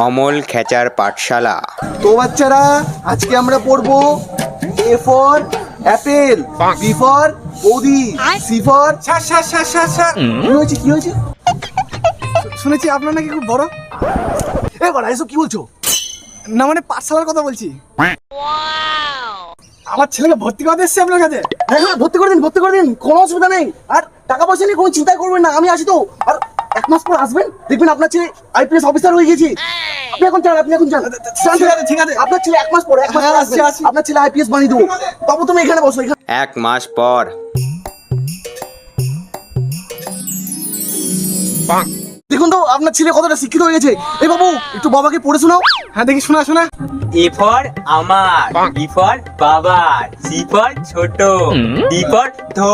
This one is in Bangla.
অমল খেচার পাঠশালা। তো বাচ্চারা আজকে আমরা পড়বো A for apple, B for বৌদি, সি ফর কি হয়েছে কি হয়েছে? শুনেছি আপনার নাকি খুব বড়। এ বড় এসব কি বলছো? না মানে পাঠশালার কথা বলছি। আমার ছেলেকে ভর্তি করতে এসছে আপনার কাছে। হ্যাঁ হ্যাঁ ভর্তি করে দিন কোনো অসুবিধা নেই। আর টাকা পয়সা নিয়ে কোনো চিন্তা করবেন না, আমি আছি তো। আর 1 মাস পর আসবেন, দেখবেন আপনার ছেলে আইপিএস অফিসার হয়ে গেছে। আপনি এখন যান ঠিক আছে। আপনার ছেলে 1 মাস পর হ্যাঁ, আসবেন, আসছি। আপনার ছেলে আইপিএস বানিয়ে দেবো। তবে তুমি এখানে বসো। 1 মাস পর। দেখুন তো আপনার ছেলে কতটা শিক্ষিত হয়ে গেছে। এই বাবু একটু বাবাকে পড়ে শোনাও। হ্যাঁ দেখি শোনা। এ ফর আমার, বি ফর বাবার, সি ফর ছোট, ডি ফর ধো।